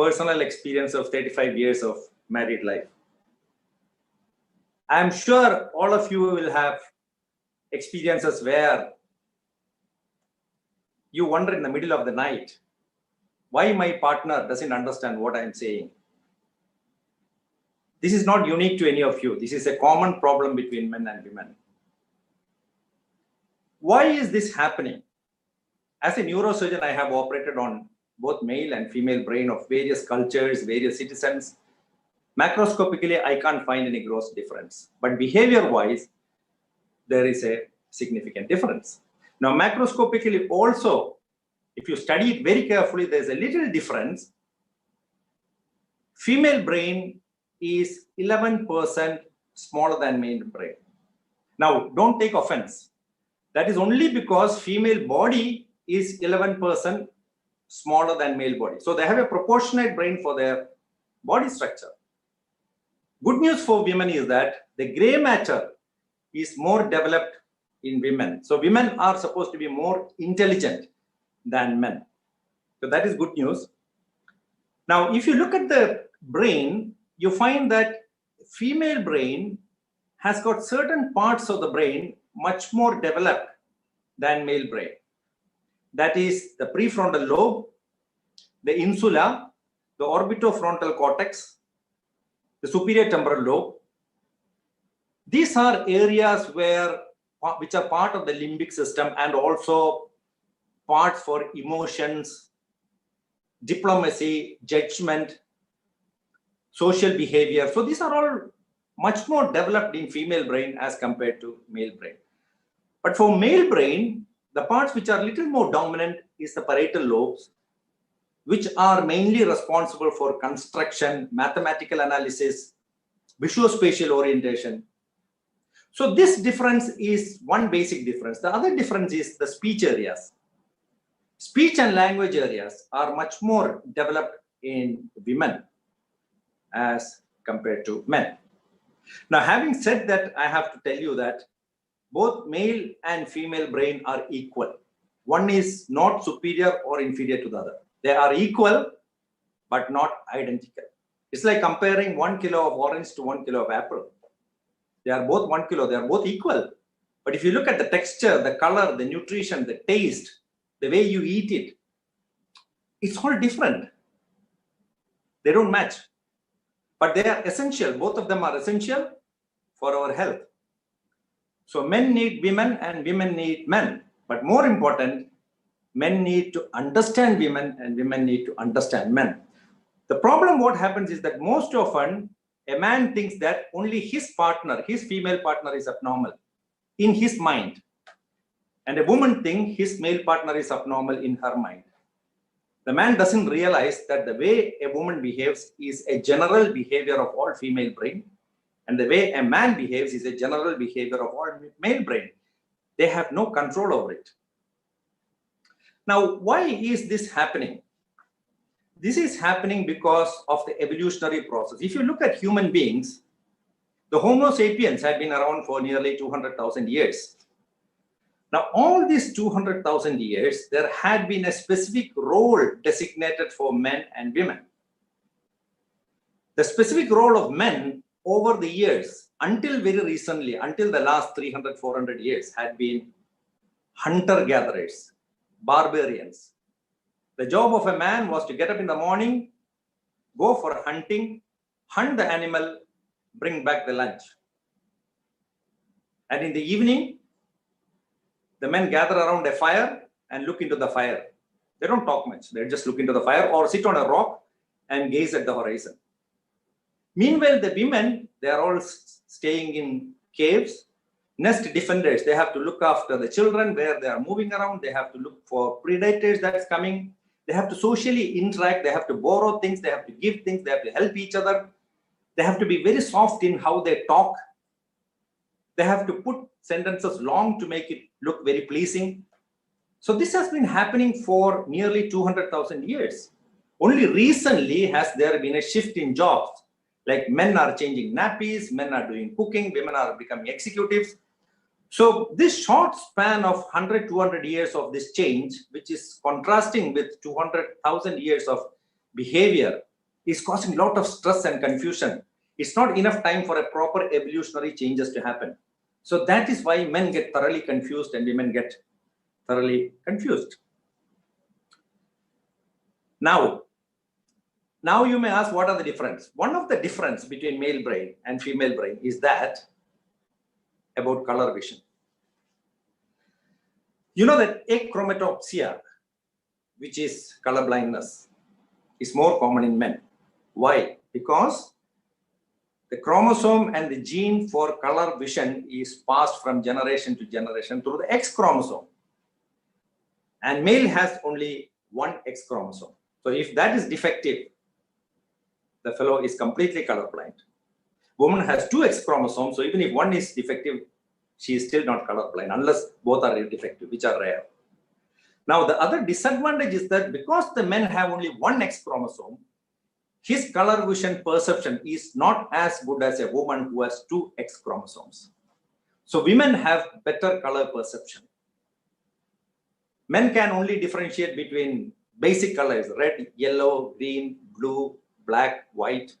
personal experience of 35 years of married life. I'm sure all of you will have experiences where you wonder in the middle of the night why my partner doesn't understand what I'm saying. This is not unique to any of you. This is a common problem between men and women. Why is this happening? As a neurosurgeon, I have operated on both male and female brain of various cultures, various citizens. Macroscopically, I can't find any gross difference. But behavior-wise, there is a significant difference. Now, macroscopically also, if you study it very carefully, there's a little difference. Female brain is 11% smaller than male brain. Now, don't take offense. That is only because female body is 11% smaller than male body. So they have a proportionate brain for their body structure. Good news for women is that the gray matter is more developed in women. So women are supposed to be more intelligent than men. So that is good news. Now, if you look at the brain, you find that female brain has got certain parts of the brain much more developed than male brain. That is the prefrontal lobe, the insula, the orbitofrontal cortex, the superior temporal lobe. These are areas which are part of the limbic system and also parts for emotions, diplomacy, judgment, social behavior. So these are all much more developed in female brain as compared to male brain. But for male brain, the parts which are a little more dominant is the parietal lobes, which are mainly responsible for construction, mathematical analysis, visuospatial orientation. So this difference is one basic difference. The other difference is the speech areas. Speech and language areas are much more developed in women as compared to men. Now, having said that, I have to tell you that both male and female brain are equal. One is not superior or inferior to the other. They are equal, but not identical. It's like comparing 1 kilo of orange to 1 kilo of apple. They are both 1 kilo, they are both equal. But if you look at the texture, the color, the nutrition, the taste, the way you eat it, it's all different. They don't match. But they are essential. Both of them are essential for our health. So men need women and women need men. But more important, men need to understand women and women need to understand men. The problem what happens is that most often a man thinks that only his partner, his female partner is abnormal in his mind. And a woman thinks his male partner is abnormal in her mind. The man doesn't realize that the way a woman behaves is a general behavior of all female brain. And the way a man behaves is a general behavior of all male brain. They have no control over it. Now, why is this happening? This is happening because of the evolutionary process. If you look at human beings, the Homo sapiens had been around for nearly 200,000 years. Now, all these 200,000 years, there had been a specific role designated for men and women. The specific role of men over the years, until very recently, until the last 300, 400 years, had been hunter-gatherers, barbarians. The job of a man was to get up in the morning, go for hunting, hunt the animal, bring back the lunch. And in the evening, the men gather around a fire and look into the fire. They don't talk much. They just look into the fire or sit on a rock and gaze at the horizon. Meanwhile, the women, they are all staying in caves, nest defenders. They have to look after the children where they are moving around. They have to look for predators that's coming. They have to socially interact. They have to borrow things. They have to give things. They have to help each other. They have to be very soft in how they talk. They have to put sentences long to make it look very pleasing. So this has been happening for nearly 200,000 years. Only recently has there been a shift in jobs. Like men are changing nappies, men are doing cooking, women are becoming executives. So this short span of 100, 200 years of this change, which is contrasting with 200,000 years of behavior, is causing a lot of stress and confusion. It's not enough time for a proper evolutionary changes to happen. So that is why men get thoroughly confused and women get thoroughly confused. Now you may ask, what are the difference? One of the difference between male brain and female brain is that about color vision. You know that achromatopsia, which is color blindness, is more common in men. Why? Because the chromosome and the gene for color vision is passed from generation to generation through the X chromosome. And male has only one X chromosome. So if that is defective, the fellow is completely colorblind. Woman has two X chromosomes, so even if one is defective, she is still not colorblind unless both are defective, which are rare. Now, the other disadvantage is that because the men have only one X chromosome, his color vision perception is not as good as a woman who has two X chromosomes. So women have better color perception. Men can only differentiate between basic colors, red, yellow, green, blue, black, white.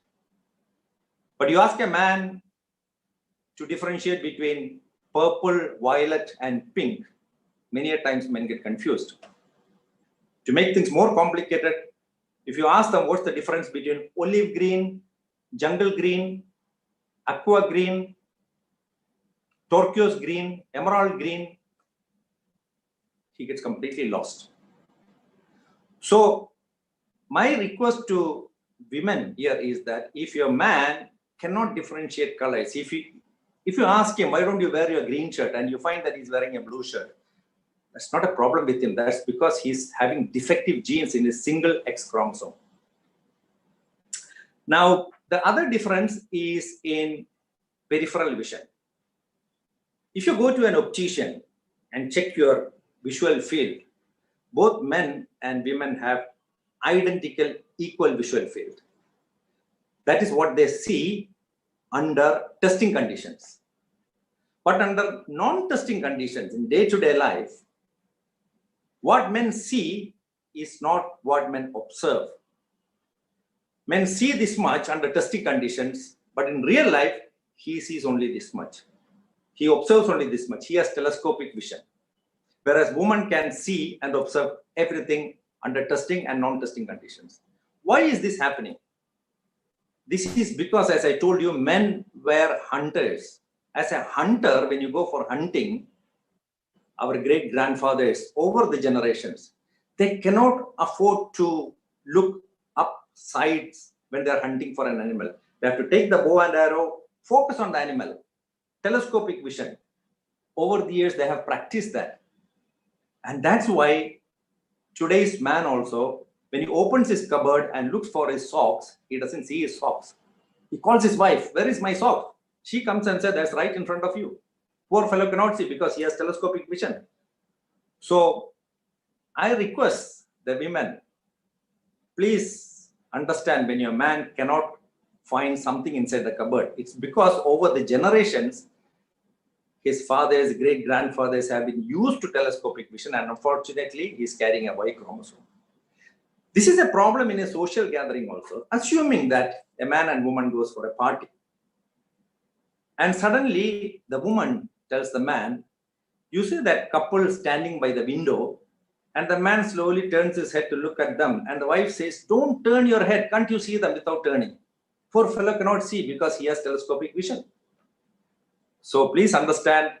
But you ask a man to differentiate between purple, violet, and pink, many a times men get confused. To make things more complicated, if you ask them what's the difference between olive green, jungle green, aqua green, turquoise green, emerald green, he gets completely lost. So my request to women here is that if your man cannot differentiate colors, if you ask him, why don't you wear your green shirt, and you find that he's wearing a blue shirt, that's not a problem with him. That's because he's having defective genes in his single X chromosome. Now, the other difference is in peripheral vision. If you go to an optician and check your visual field, both men and women have identical, equal visual field. That is what they see under testing conditions. But under non-testing conditions, in day-to-day life, what men see is not what men observe. Men see this much under testing conditions, but in real life, he sees only this much. He observes only this much. He has telescopic vision. Whereas women can see and observe everything under testing and non-testing conditions. Why is this happening? This is because, as I told you, men were hunters. As a hunter, when you go for hunting, our great-grandfathers over the generations, they cannot afford to look up sides when they're hunting for an animal. They have to take the bow and arrow, focus on the animal, telescopic vision. Over the years, they have practiced that. And that's why today's man also, when he opens his cupboard and looks for his socks, he doesn't see his socks. He calls his wife, where is my sock? She comes and says, that's right in front of you. Poor fellow cannot see because he has telescopic vision. So I request the women, please understand, when your man cannot find something inside the cupboard, it's because over the generations, his fathers, great-grandfathers have been used to telescopic vision, and unfortunately, he's carrying a Y chromosome. This is a problem in a social gathering also, assuming that a man and woman goes for a party. And suddenly, the woman tells the man, you see that couple standing by the window, and the man slowly turns his head to look at them, and the wife says, don't turn your head, can't you see them without turning? Poor fellow cannot see because he has telescopic vision. So please understand,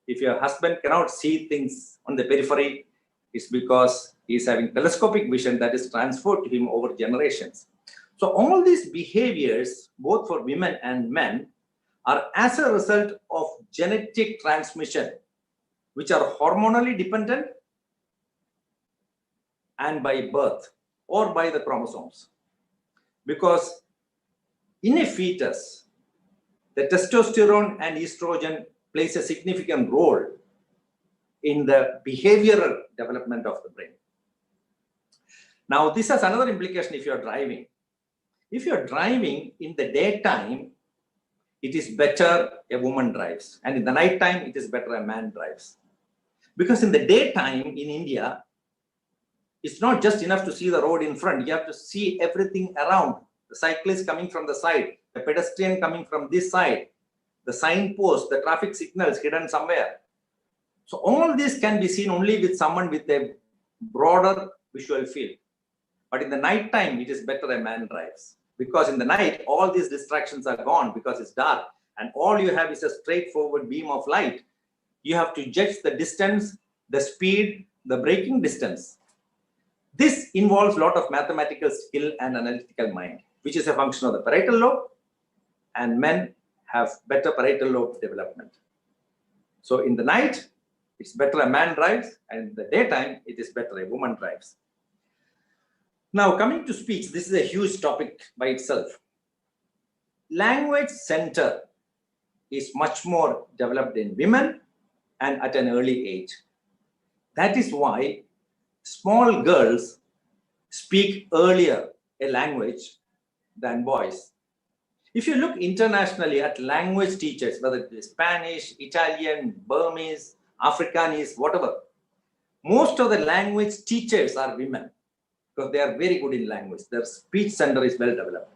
if your husband cannot see things on the periphery, it's because he is having telescopic vision that is transferred to him over generations. So all these behaviors, both for women and men, are as a result of genetic transmission, which are hormonally dependent and by birth or by the chromosomes. Because in a fetus, the testosterone and estrogen plays a significant role in the behavioral development of the brain. Now, this has another implication if you're driving. If you're driving in the daytime, it is better a woman drives. And in the nighttime, it is better a man drives. Because in the daytime in India, it's not just enough to see the road in front. You have to see everything around. the cyclist coming from the side, the pedestrian coming from this side, the signpost, the traffic signals hidden somewhere. So all this can be seen only with someone with a broader visual field. But in the night time, it is better a man drives, because in the night, all these distractions are gone because it's dark and all you have is a straightforward beam of light. You have to judge the distance, the speed, the braking distance. This involves a lot of mathematical skill and analytical mind, which is a function of the parietal lobe, and men have better parietal lobe development. So in the night, it's better a man drives, and in the daytime, it is better a woman drives. Now, coming to speech, this is a huge topic by itself. Language center is much more developed in women and at an early age. That is why small girls speak earlier a language than boys. If you look internationally at language teachers, whether it is Spanish, Italian, Burmese, Afrikaans, whatever, most of the language teachers are women because they are very good in language. Their speech center is well developed.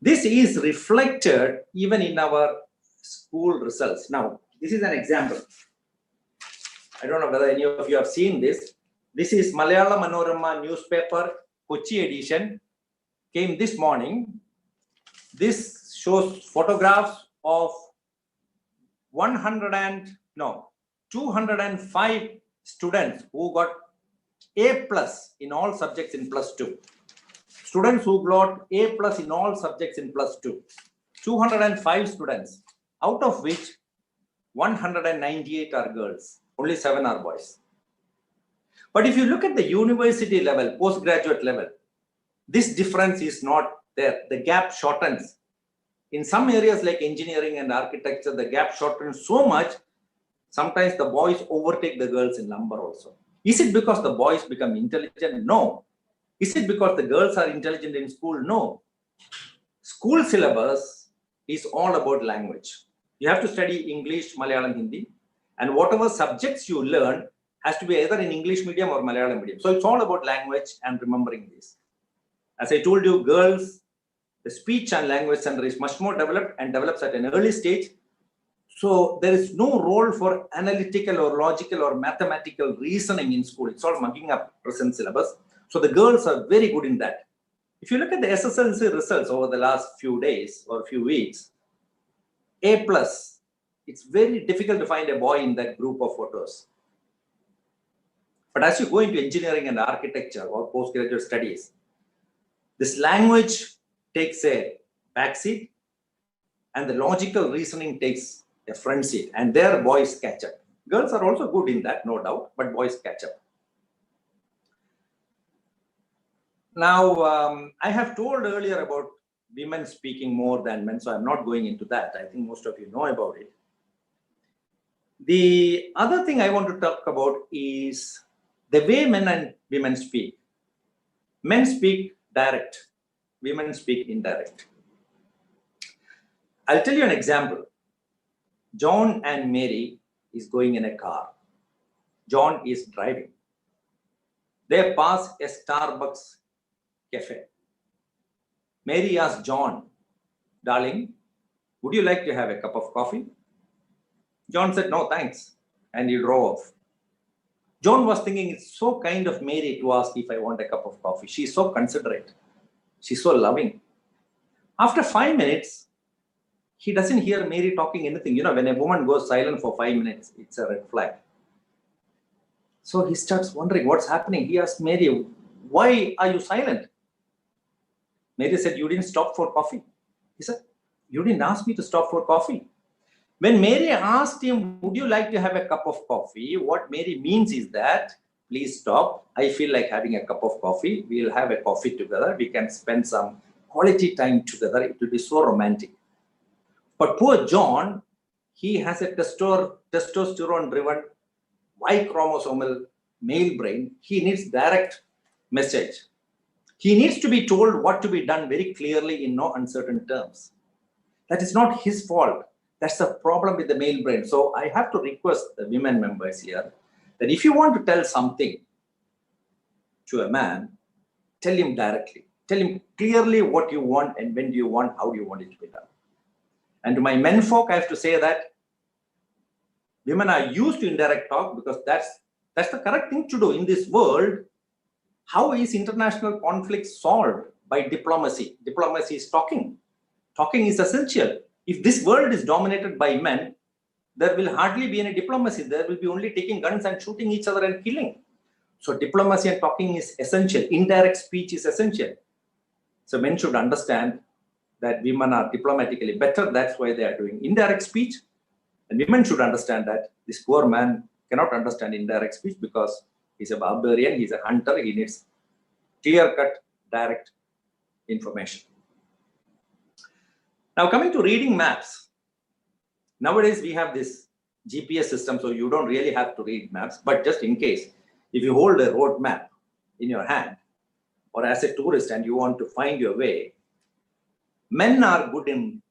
This is reflected even in our school results. Now, this is an example. I don't know whether any of you have seen this. This is Malayalam Manorama newspaper, Kochi edition, came this morning. This shows photographs of 205 students who got A+ in all subjects in +2. Students who got A+ in all subjects in +2. 205 students, out of which 198 are girls. Only 7 are boys. But if you look at the university level, postgraduate level, this difference is not there. The gap shortens. In some areas like engineering and architecture, the gap shortens so much, sometimes the boys overtake the girls in number also. Is it because the boys become intelligent? No. Is it because the girls are intelligent in school? No. School syllabus is all about language. You have to study English, Malayalam, Hindi, and whatever subjects you learn has to be either in English medium or Malayalam medium. So it's all about language and remembering this. As I told you, girls, the speech and language center is much more developed and develops at an early stage. So there is no role for analytical or logical or mathematical reasoning in school. It's all mugging up present syllabus. So the girls are very good in that. If you look at the SSLC results over the last few days or few weeks, A+, it's very difficult to find a boy in that group of photos. But as you go into engineering and architecture or postgraduate studies, this language takes a backseat and the logical reasoning takes a front seat, and there boys catch up. Girls are also good in that, no doubt, but boys catch up. Now, I have told earlier about women speaking more than men, so I'm not going into that. I think most of you know about it. The other thing I want to talk about is the way men and women speak. Men speak direct, women speak indirect. I'll tell you an example. John and Mary is going in a car. John is driving. They pass a Starbucks cafe. Mary asks John, "Darling, would you like to have a cup of coffee?" John said, "No, thanks," and he drove off. John was thinking, it's so kind of Mary to ask if I want a cup of coffee. She's so considerate. She's so loving. After 5 minutes, he doesn't hear Mary talking anything. You know, when a woman goes silent for 5 minutes, it's a red flag. So he starts wondering what's happening. He asks Mary, "Why are you silent?" Mary said, "You didn't stop for coffee." He said, "You didn't ask me to stop for coffee." When Mary asked him, "Would you like to have a cup of coffee?" what Mary means is that, "Please stop. I feel like having a cup of coffee. We'll have a coffee together. We can spend some quality time together. It will be so romantic." But poor John, he has a testosterone-driven, Y-chromosomal male brain. He needs direct message. He needs to be told what to be done very clearly in no uncertain terms. That is not his fault. That's the problem with the male brain. So I have to request the women members here that if you want to tell something to a man, tell him directly. Tell him clearly what you want and when do you want, how do you want it to be done. And to my men folk, I have to say that women are used to indirect talk because that's the correct thing to do in this world. How is international conflict solved? By diplomacy. Diplomacy is talking. Talking is essential. If this world is dominated by men, there will hardly be any diplomacy. There will be only taking guns and shooting each other and killing. So diplomacy and talking is essential. Indirect speech is essential. So men should understand that women are diplomatically better. That's why they are doing indirect speech. And women should understand that this poor man cannot understand indirect speech because he's a barbarian, he's a hunter, he needs clear-cut, direct information. Now coming to reading maps. Nowadays we have this GPS system, so you don't really have to read maps, but just in case, if you hold a road map in your hand, or as a tourist and you want to find your way, men are good in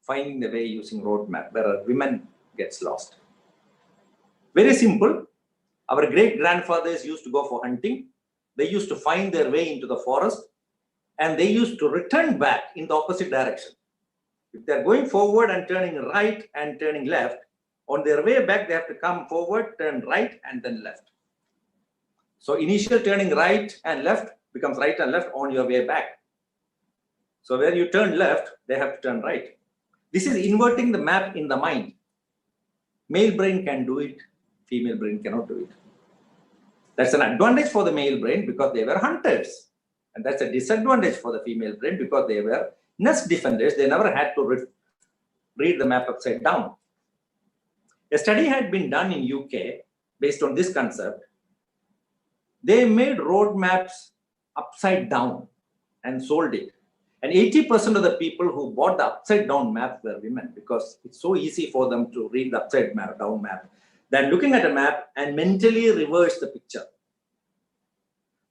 finding the way using road map, whereas women gets lost. Very simple. Our great-grandfathers used to go for hunting. They used to find their way into the forest and they used to return back in the opposite direction. If they're going forward and turning right and turning left, on their way back, they have to come forward, turn right and then left. So initial turning right and left becomes right and left on your way back. So where you turn left, they have to turn right. This is inverting the map in the mind. Male brain can do it, female brain cannot do it. That's an advantage for the male brain because they were hunters. And that's a disadvantage for the female brain because they were nest defenders. They never had to read the map upside down. A study had been done in UK based on this concept. They made road maps upside down and sold it. And 80% of the people who bought the upside down map were women because it's so easy for them to read the upside down map than looking at a map and mentally reverse the picture.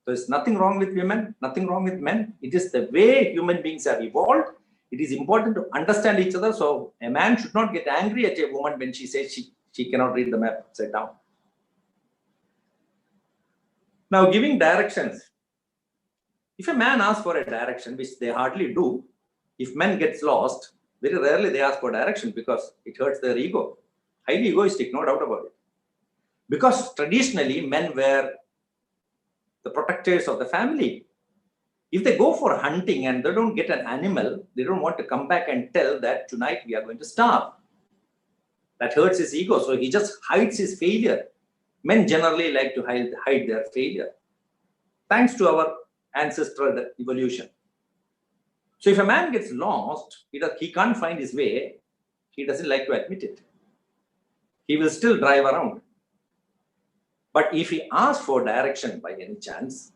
So there's nothing wrong with women, nothing wrong with men. It is the way human beings have evolved. It is important to understand each other. So a man should not get angry at a woman when she says she cannot read the map upside down. Now, giving directions. If a man asks for a direction, which they hardly do, if men gets lost, very rarely they ask for direction because it hurts their ego. Highly egoistic, no doubt about it. Because traditionally, men were the protectors of the family. If they go for hunting and they don't get an animal, they don't want to come back and tell that tonight we are going to starve. That hurts his ego, so he just hides his failure. Men generally like to hide their failure. Thanks to our ancestral evolution. So if a man gets lost, he can't find his way, he doesn't like to admit it. He will still drive around. But if he asks for direction by any chance,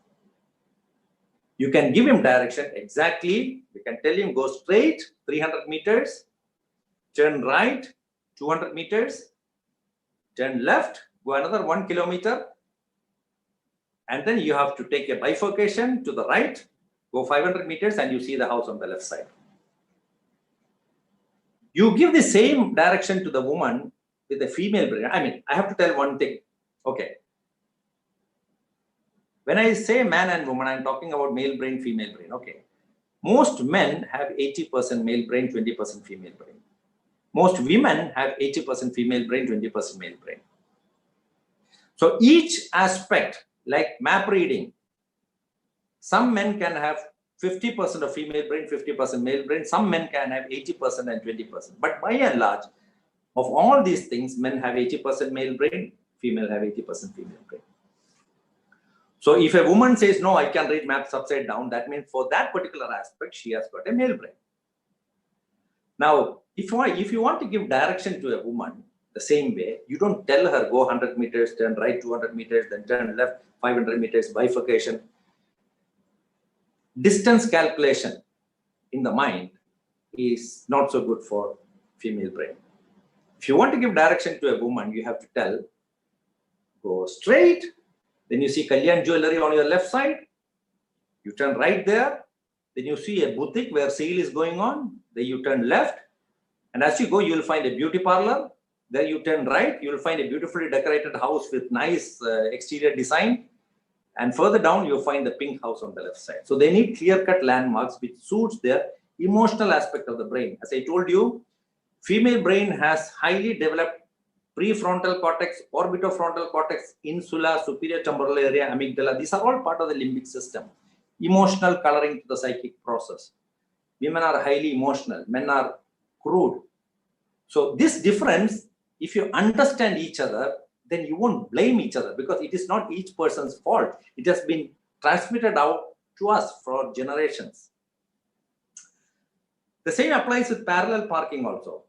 you can give him direction exactly. You can tell him go straight 300 meters, turn right 200 meters, turn left, go another 1 kilometer, and then you have to take a bifurcation to the right, go 500 meters, and you see the house on the left side. You give the same direction to the woman with a female brain. I mean, I have to tell one thing. Okay. When I say man and woman, I'm talking about male brain, female brain. Okay. Most men have 80% male brain, 20% female brain. Most women have 80% female brain, 20% male brain. So each aspect, like map reading, some men can have 50% of female brain, 50% male brain. Some men can have 80% and 20%. But by and large, of all these things, men have 80% male brain, female have 80% female brain. So if a woman says, no, I can read maps upside down, that means for that particular aspect, she has got a male brain. Now, if you want to give direction to a woman the same way, you don't tell her go 100 meters, turn right 200 meters, then turn left 500 meters, bifurcation. Distance calculation in the mind is not so good for female brain. If you want to give direction to a woman, you have to tell, go straight, then you see Kalyan jewelry on your left side, you turn right there, then you see a boutique where sale is going on, then you turn left, and as you go, you will find a beauty parlor, then you turn right, you will find a beautifully decorated house with nice exterior design, And further down, you'll find the pink house on the left side. So they need clear-cut landmarks which suits their emotional aspect of the brain. As I told you, female brain has highly developed prefrontal cortex, orbitofrontal cortex, insula, superior temporal area, amygdala. These are all part of the limbic system. Emotional coloring to the psychic process. Women are highly emotional, men are crude. So this difference, if you understand each other, then you won't blame each other, because it is not each person's fault. It has been transmitted out to us for generations. The same applies with parallel parking also.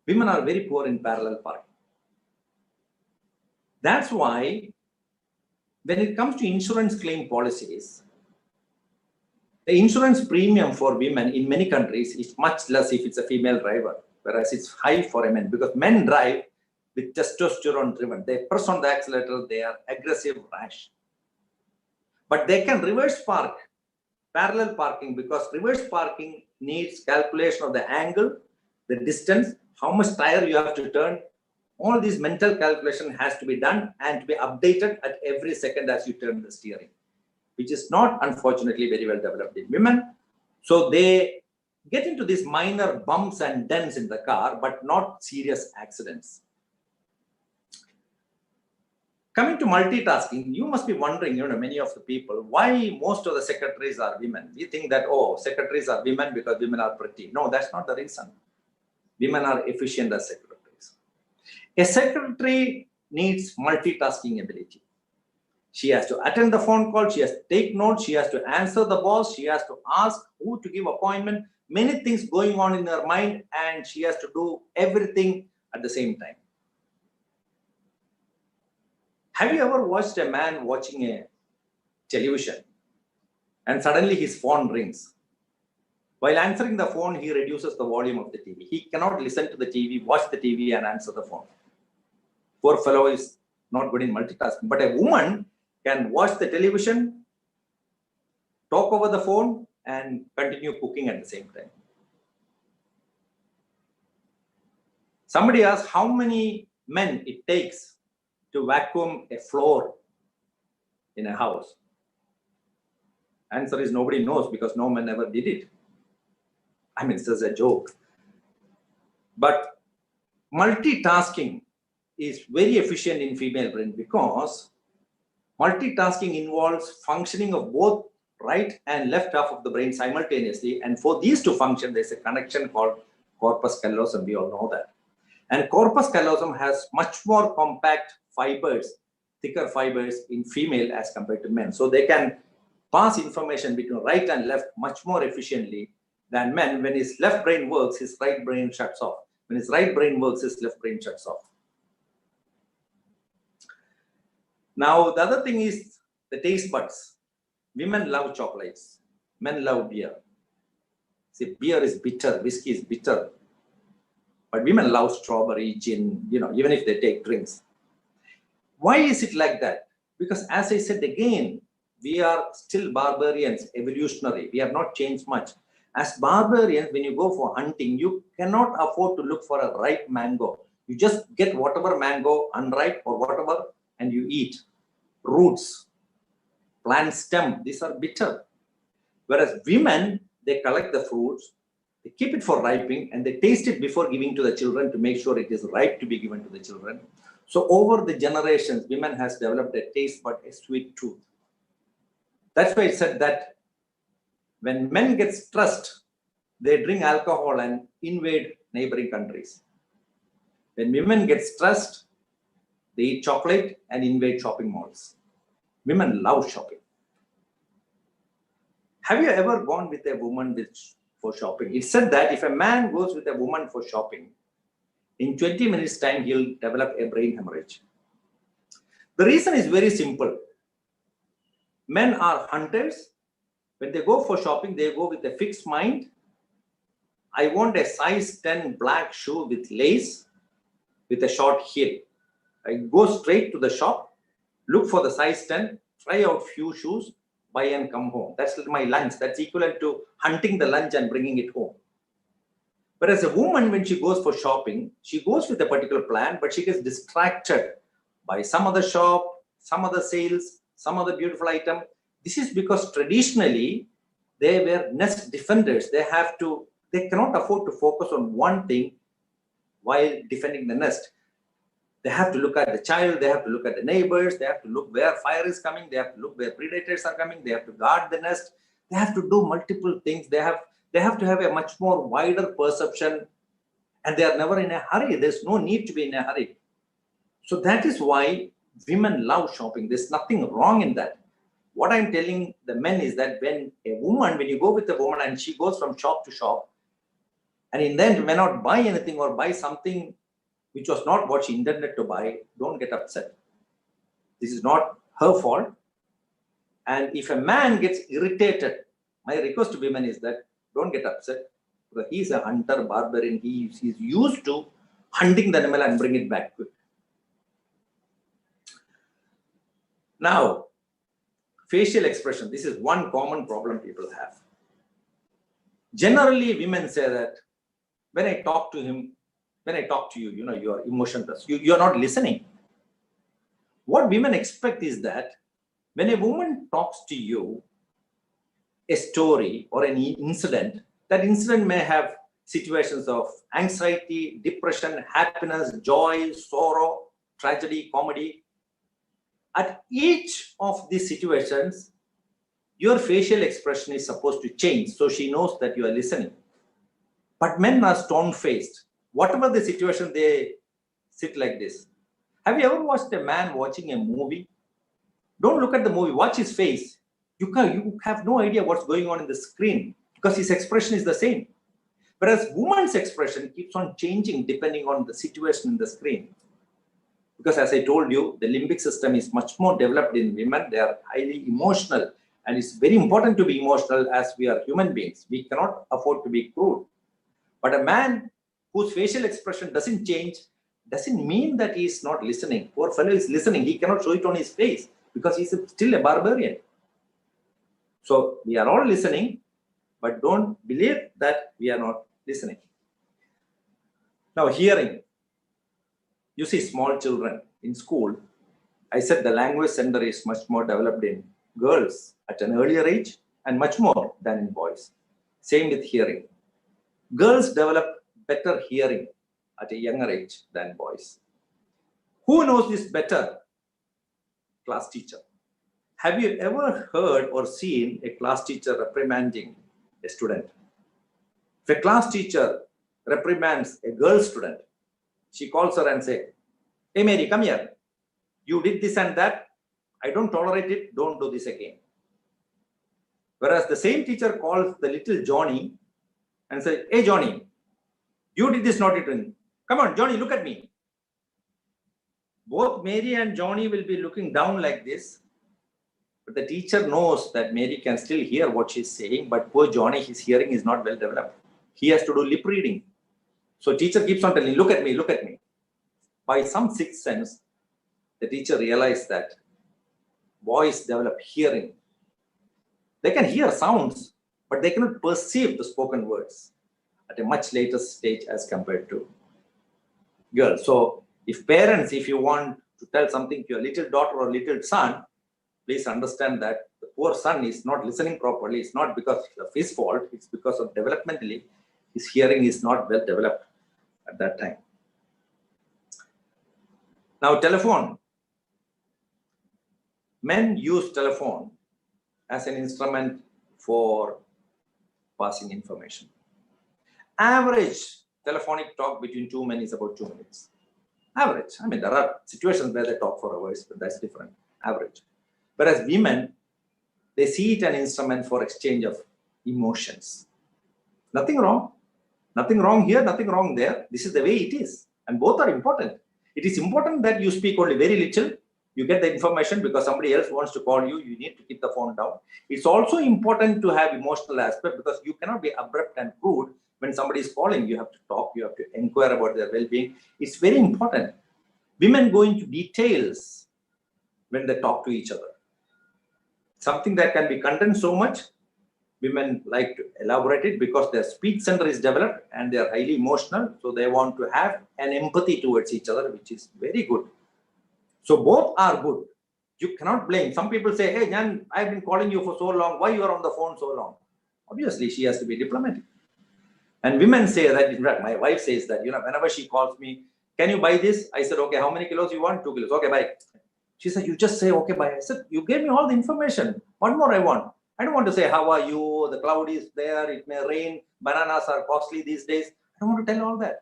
Women are very poor in parallel parking. That's why when it comes to insurance claim policies, the insurance premium for women in many countries is much less if it's a female driver, whereas it's high for a man, because men drive with testosterone driven. They press on the accelerator, they are aggressive, rash. But they can reverse park, parallel parking, because reverse parking needs calculation of the angle, the distance, how much tire you have to turn. All these mental calculation has to be done and to be updated at every second as you turn the steering, which is not, unfortunately, very well developed in women. So they get into these minor bumps and dents in the car, but not serious accidents. Coming to multitasking, you must be wondering, many of the people, why most of the secretaries are women. We think that, oh, secretaries are women because women are pretty. No, that's not the reason. Women are efficient as secretaries. A secretary needs multitasking ability. She has to attend the phone call, she has to take notes, she has to answer the boss, she has to ask who to give appointment, many things going on in her mind, and she has to do everything at the same time. Have you ever watched a man watching a television and suddenly his phone rings? While answering the phone, he reduces the volume of the TV. He cannot listen to the TV, watch the TV, and answer the phone. Poor fellow is not good in multitasking. But a woman can watch the television, talk over the phone, and continue cooking at the same time. Somebody asked how many men it takes to vacuum a floor in a house. Answer is nobody knows, because no man ever did it. I mean, it's just a joke. But multitasking is very efficient in female brain, because multitasking involves functioning of both right and left half of the brain simultaneously. And for these to function, there's a connection called corpus callosum. We all know that. And corpus callosum has much more compact fibers, thicker fibers in female as compared to men. So they can pass information between right and left much more efficiently than men. When his left brain works, his right brain shuts off. When his right brain works, his left brain shuts off. Now, the other thing is the taste buds. Women love chocolates. Men love beer. See, beer is bitter, whiskey is bitter. But women love strawberry, gin, even if they take drinks. Why is it like that? Because as I said again, we are still barbarians, evolutionary. We have not changed much. As barbarians, when you go for hunting, you cannot afford to look for a ripe mango. You just get whatever mango, unripe or whatever, and you eat. Roots, plant stem, these are bitter. Whereas women, they collect the fruits, they keep it for ripening, and they taste it before giving to the children to make sure it is ripe to be given to the children. So over the generations, women has developed a taste bud, a sweet tooth. That's why it said that when men get stressed, they drink alcohol and invade neighboring countries. When women get stressed, they eat chocolate and invade shopping malls. Women love shopping. Have you ever gone with a woman for shopping? It said that if a man goes with a woman for shopping, in 20 minutes time, he'll develop a brain hemorrhage. The reason is very simple. Men are hunters. When they go for shopping, they go with a fixed mind. I want a size 10 black shoe with lace, with a short heel. I go straight to the shop, look for the size 10, try out few shoes, buy and come home. That's my lunch. That's equivalent to hunting the lunch and bringing it home. Whereas a woman, when she goes for shopping, she goes with a particular plan, but she gets distracted by some other shop, some other sales, some other beautiful item. This is because traditionally they were nest defenders. They cannot afford to focus on one thing while defending the nest. They have to look at the child, they have to look at the neighbors, they have to look where fire is coming, they have to look where predators are coming, they have to guard the nest, they have to do multiple things. They have to have a much more wider perception, and they are never in a hurry. There's no need to be in a hurry. So that is why women love shopping. There's nothing wrong in that. What I'm telling the men is that when you go with a woman and she goes from shop to shop, and in the end may not buy anything or buy something which was not what she intended to buy, don't get upset. This is not her fault. And if a man gets irritated, my request to women is that don't get upset. Because he's a hunter, barbarian. He's used to hunting the animal and bring it back quick. Now, facial expression. This is one common problem people have. Generally, women say that when I talk to him, when I talk to you, you are emotionless. You're not listening. What women expect is that when a woman talks to you, a story or an incident, that incident may have situations of anxiety, depression, happiness, joy, sorrow, tragedy, comedy. At each of these situations, your facial expression is supposed to change so she knows that you are listening. But men are stone-faced. Whatever the situation, they sit like this. Have you ever watched a man watching a movie? Don't look at the movie, watch his face. You have no idea what's going on in the screen because his expression is the same. Whereas woman's expression keeps on changing depending on the situation in the screen. Because as I told you, the limbic system is much more developed in women. They are highly emotional. And it's very important to be emotional as we are human beings. We cannot afford to be cruel. But a man whose facial expression doesn't change doesn't mean that he is not listening. Poor fellow is listening. He cannot show it on his face because he's still a barbarian. So we are all listening, but don't believe that we are not listening. Now, hearing. You see small children in school. I said the language center is much more developed in girls at an earlier age and much more than in boys. Same with hearing. Girls develop better hearing at a younger age than boys. Who knows this better? Class teacher. Have you ever heard or seen a class teacher reprimanding a student? If a class teacher reprimands a girl student, she calls her and says, "Hey Mary, come here. You did this and that. I don't tolerate it. Don't do this again." Whereas the same teacher calls the little Johnny and says, "Hey Johnny, you did this naughty thing. Come on, Johnny, look at me." Both Mary and Johnny will be looking down like this. But the teacher knows that Mary can still hear what she's saying, but poor Johnny, his hearing is not well developed. He has to do lip reading. So teacher keeps on telling, "Look at me, look at me." By some sixth sense, the teacher realized that boys develop hearing. They can hear sounds, but they cannot perceive the spoken words at a much later stage as compared to girls. So if parents, if you want to tell something to your little daughter or little son, please understand that the poor son is not listening properly. It's not because of his fault. It's because of developmentally, his hearing is not well developed at that time. Now, telephone. Men use telephone as an instrument for passing information. Average telephonic talk between two men is about 2 minutes. Average. I mean, there are situations where they talk for hours, but that's different. Average. Whereas women, they see it an instrument for exchange of emotions. Nothing wrong. Nothing wrong here, nothing wrong there. This is the way it is. And both are important. It is important that you speak only very little. You get the information because somebody else wants to call you. You need to keep the phone down. It's also important to have emotional aspect because you cannot be abrupt and rude when somebody is calling. You have to talk. You have to inquire about their well-being. It's very important. Women go into details when they talk to each other. Something that can be condensed so much, women like to elaborate it because their speech center is developed and they are highly emotional. So they want to have an empathy towards each other, which is very good. So both are good. You cannot blame. Some people say, hey, Jan, I've been calling you for so long. Why you are on the phone so long? Obviously, she has to be diplomatic. And women say that, in fact, my wife says that, whenever she calls me, can you buy this? I said, okay, how many kilos you want? 2 kilos. Okay, buy. She said, you just say, okay, buy. I said, you gave me all the information. What more I want? I don't want to say, how are you? The cloud is there. It may rain. Bananas are costly these days. I don't want to tell all that.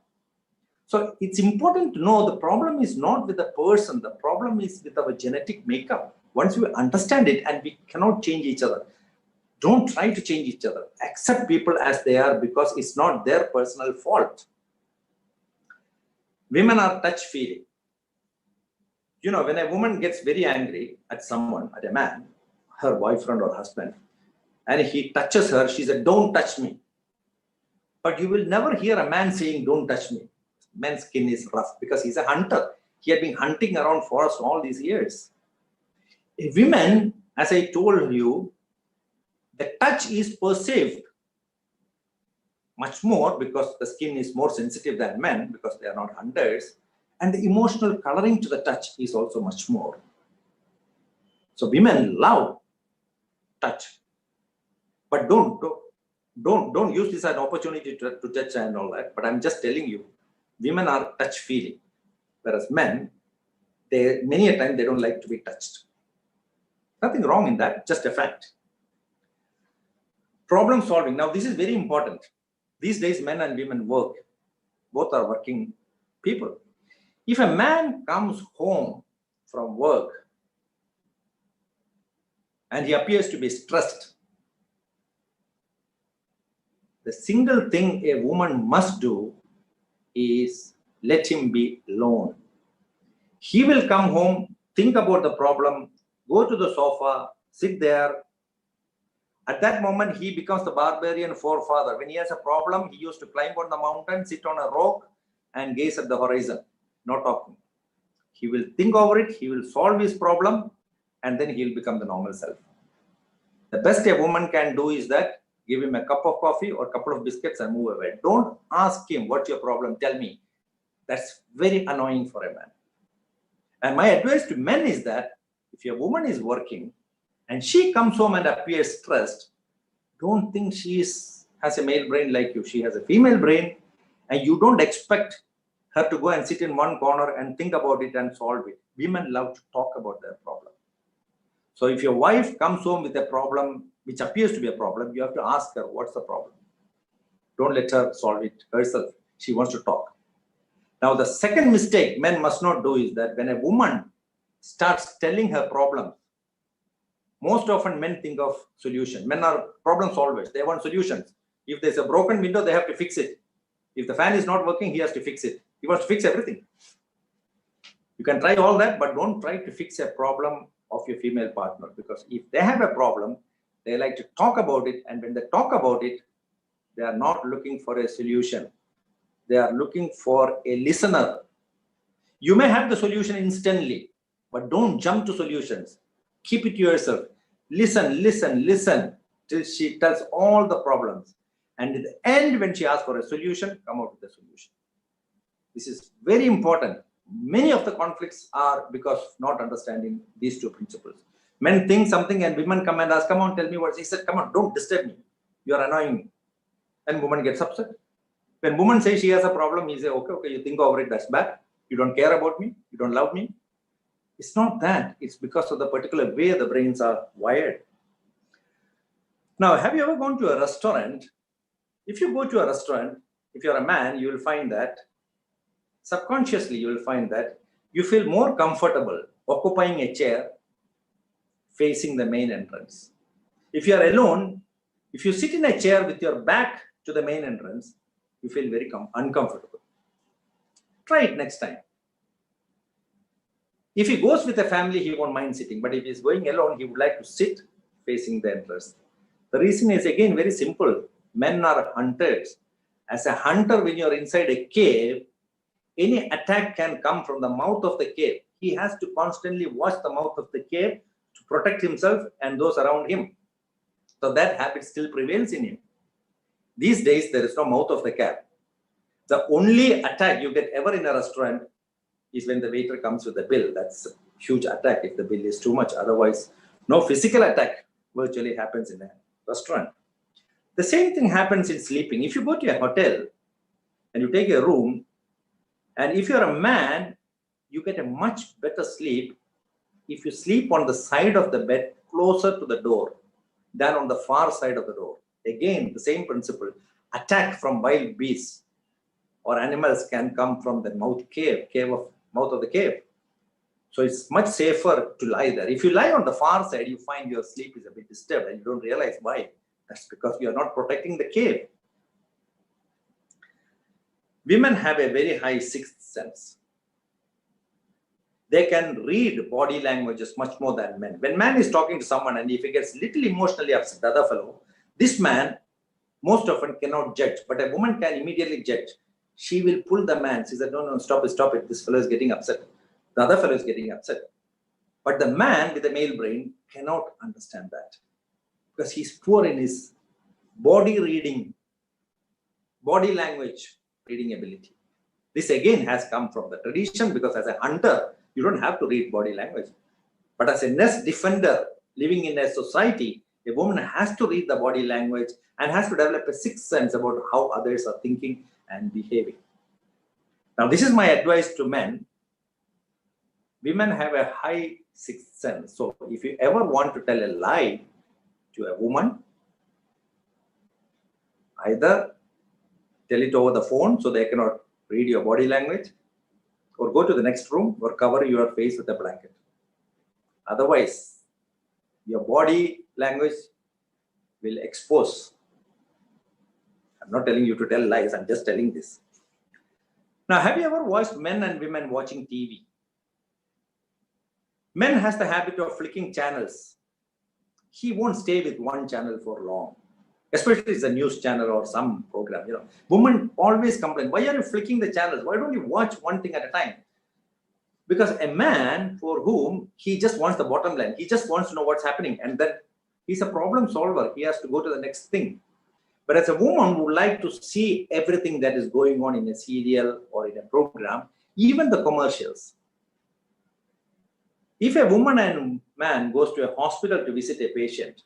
So it's important to know the problem is not with the person. The problem is with our genetic makeup. Once we understand it, and we cannot change each other, don't try to change each other. Accept people as they are, because it's not their personal fault. Women are touch-feeling. When a woman gets very angry at someone, at a man, her boyfriend or husband, and he touches her, she said, don't touch me. But you will never hear a man saying, don't touch me. Man's skin is rough because he's a hunter. He had been hunting around forest all these years. A woman, as I told you, the touch is perceived much more because the skin is more sensitive than men, because they are not hunters. And the emotional coloring to the touch is also much more. So women love touch. But don't use this as an opportunity to touch and all that. But I'm just telling you, women are touch-feeling, whereas men, many a time they don't like to be touched. Nothing wrong in that, just a fact. Problem solving. Now, this is very important. These days, men and women work. Both are working people. If a man comes home from work and he appears to be stressed, the single thing a woman must do is let him be alone. He will come home, think about the problem, go to the sofa, sit there. At that moment, he becomes the barbarian forefather. When he has a problem, he used to climb on the mountain, sit on a rock, and gaze at the horizon, not talking. He will think over it, he will solve his problem, and then he will become the normal self. The best a woman can do is that, give him a cup of coffee or a couple of biscuits and move away. Don't ask him, what's your problem? Tell me. That's very annoying for a man. And my advice to men is that if your woman is working and she comes home and appears stressed, don't think she has a male brain like you. She has a female brain, and you don't expect her to go and sit in one corner and think about it and solve it. Women love to talk about their problem. So if your wife comes home with a problem which appears to be a problem, you have to ask her, what's the problem? Don't let her solve it herself. She wants to talk. Now, the second mistake men must not do is that when a woman starts telling her problem, most often men think of solution. Men are problem solvers. They want solutions. If there's a broken window, they have to fix it. If the fan is not working, he has to fix it. He wants to fix everything. You can try all that, but don't try to fix a problem of your female partner, because if they have a problem, they like to talk about it. And when they talk about it, they are not looking for a solution. They are looking for a listener. You may have the solution instantly, but don't jump to solutions. Keep it to yourself. Listen till she tells all the problems. And at the end, when she asks for a solution, come out with a solution. This is very important. Many of the conflicts are because of not understanding these two principles. Men think something and women come and ask, come on, tell me what. He said, come on, don't disturb me. You are annoying me. And woman gets upset. When woman says she has a problem, he says, okay, you think over it, that's bad. You don't care about me. You don't love me. It's not that. It's because of the particular way the brains are wired. Now, have you ever gone to a restaurant? If you go to a restaurant, if you're a man, you will find that subconsciously you will find that you feel more comfortable occupying a chair facing the main entrance. If you are alone, if you sit in a chair with your back to the main entrance, you feel very uncomfortable. Try it next time. If he goes with a family, he won't mind sitting. But if he's going alone, he would like to sit facing the entrance. The reason is, again, very simple. Men are hunters. As a hunter, when you're inside a cave, any attack can come from the mouth of the cave. He has to constantly watch the mouth of the cave to protect himself and those around him. So that habit still prevails in him. These days, there is no mouth of the cave. The only attack you get ever in a restaurant is when the waiter comes with the bill. That's a huge attack if the bill is too much. Otherwise, no physical attack virtually happens in a restaurant. The same thing happens in sleeping. If you go to a hotel and you take a room, and if you're a man, you get a much better sleep if you sleep on the side of the bed closer to the door than on the far side of the door. Again, the same principle. Attack from wild beasts or animals can come from the mouth of the cave. So it's much safer to lie there. If you lie on the far side, you find your sleep is a bit disturbed and you don't realize why. That's because you are not protecting the cave. Women have a very high sixth sense. They can read body languages much more than men. When man is talking to someone and if he gets little emotionally upset, the other fellow, this man most often cannot judge, but a woman can immediately judge. She will pull the man. She said, no, stop it. This fellow is getting upset. The other fellow is getting upset. But the man with the male brain cannot understand that because he's poor in his body language reading ability. This again has come from the tradition because as a hunter, you don't have to read body language. But as a nest defender living in a society, a woman has to read the body language and has to develop a sixth sense about how others are thinking and behaving. Now, this is my advice to men. Women have a high sixth sense. So if you ever want to tell a lie to a woman, either tell it over the phone so they cannot read your body language, or go to the next room or cover your face with a blanket. Otherwise, your body language will expose. I'm not telling you to tell lies, I'm just telling this. Now, have you ever watched men and women watching TV? Men has the habit of flicking channels. He won't stay with one channel for long, especially if it's a news channel or some program. Women always complain, why are you flicking the channels? Why don't you watch one thing at a time? Because a man for whom he just wants the bottom line, he just wants to know what's happening, and then he's a problem solver. He has to go to the next thing. But as a woman would like to see everything that is going on in a serial or in a program, even the commercials. If a woman and man goes to a hospital to visit a patient,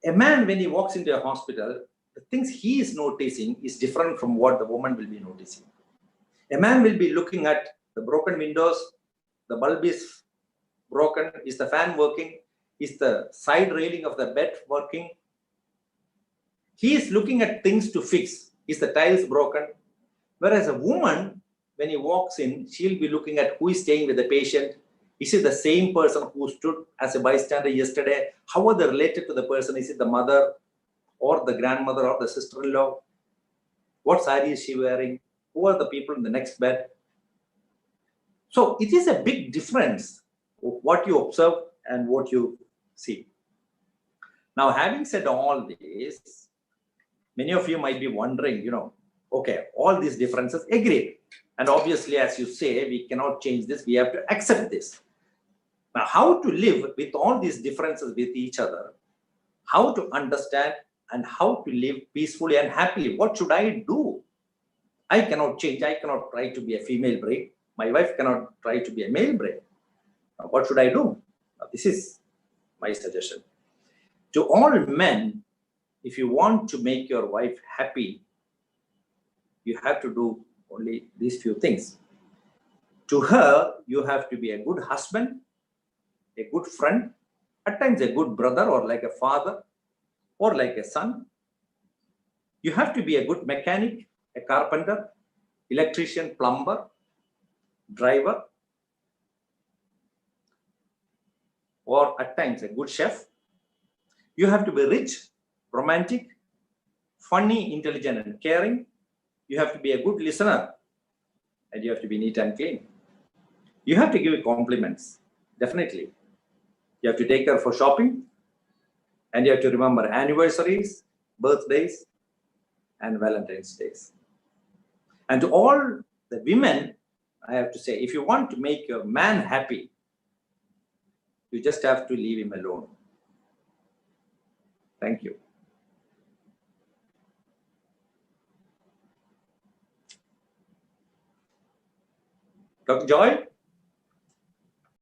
a man, when he walks into a hospital, the things he is noticing is different from what the woman will be noticing. A man will be looking at the broken windows, the bulb is broken, is the fan working, is the side railing of the bed working. He is looking at things to fix. Is the tiles broken? Whereas a woman, when he walks in, she'll be looking at who is staying with the patient. Is it the same person who stood as a bystander yesterday? How are they related to the person? Is it the mother or the grandmother or the sister-in-law? What saree is she wearing? Who are the people in the next bed? So it is a big difference of what you observe and what you see. Now, having said all this, many of you might be wondering, okay, all these differences, agreed. And obviously, as you say, we cannot change this. We have to accept this. Now, how to live with all these differences with each other, how to understand and how to live peacefully and happily. What should I do? I cannot change. I cannot try to be a female brain. My wife cannot try to be a male brain. Now, what should I do? Now, this is my suggestion. To all men, if you want to make your wife happy, you have to do only these few things. To her, you have to be a good husband, a good friend, at times a good brother or like a father or like a son. You have to be a good mechanic, a carpenter, electrician, plumber, driver, or at times a good chef. You have to be rich, romantic, funny, intelligent, and caring. You have to be a good listener, and you have to be neat and clean. You have to give compliments, definitely. You have to take her for shopping, and you have to remember anniversaries, birthdays, and Valentine's Days. And to all the women, I have to say, if you want to make your man happy, you just have to leave him alone. Thank you. Dr. Joy?